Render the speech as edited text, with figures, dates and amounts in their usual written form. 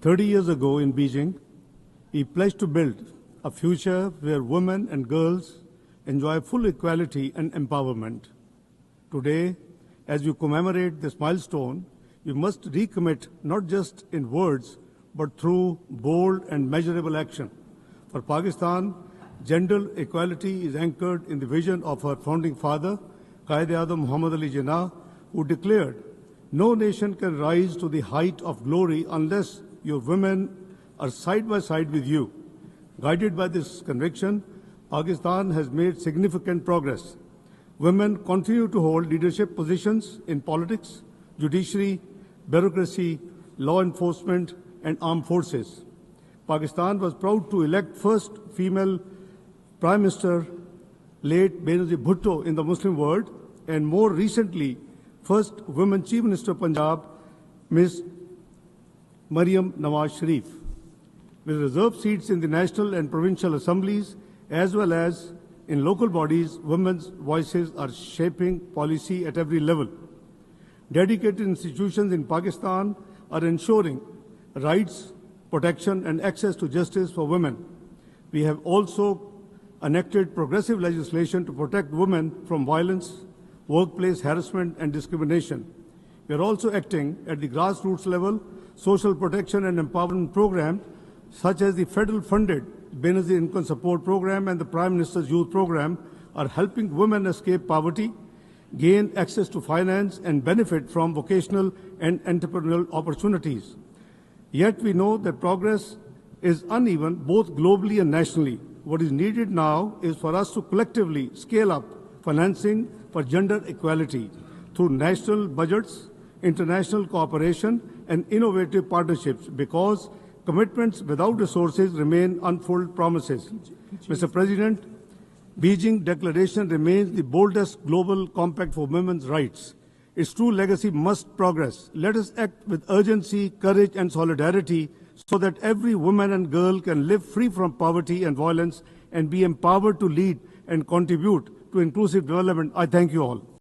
30 years ago in Beijing, he pledged to build a future where women and girls enjoy full equality and empowerment. Today, as we commemorate this milestone, we must recommit not just in words, but through bold and measurable action. For Pakistan, gender equality is anchored in the vision of our founding father, Quaid-e-Azam Muhammad Ali Jinnah, who declared, "No nation can rise to the height of glory unless your women are side by side with you." Guided by this conviction, Pakistan has made significant progress. Women continue to hold leadership positions in politics, judiciary, bureaucracy, law enforcement, and armed forces. Pakistan was proud to elect first female Prime Minister, late Benazir Bhutto in the Muslim world, and more recently, first women Chief Minister of Punjab, Ms. مریم نواز شریف. With reserved seats in the national and provincial assemblies, as well as in local bodies, women's voices are shaping policy at every level. Dedicated institutions in Pakistan are ensuring rights, protection, and access to justice for women. We have also enacted progressive legislation to protect women from violence, workplace harassment, and discrimination. We are also acting at the grassroots level. Social protection and empowerment programs, such as the federal-funded Benazir Income Support Program and the Prime Minister's Youth Program, are helping women escape poverty, gain access to finance, and benefit from vocational and entrepreneurial opportunities. Yet we know that progress is uneven both globally and nationally. What is needed now is for us to collectively scale up financing for gender equality through national budgets, international cooperation, and innovative partnerships, because commitments without resources remain unfulfilled promises. Mr. President, Beijing Declaration remains the boldest global compact for women's rights. Its true legacy must progress. Let us act with urgency, courage, and solidarity so that every woman and girl can live free from poverty and violence and be empowered to lead and contribute to inclusive development. I thank you all.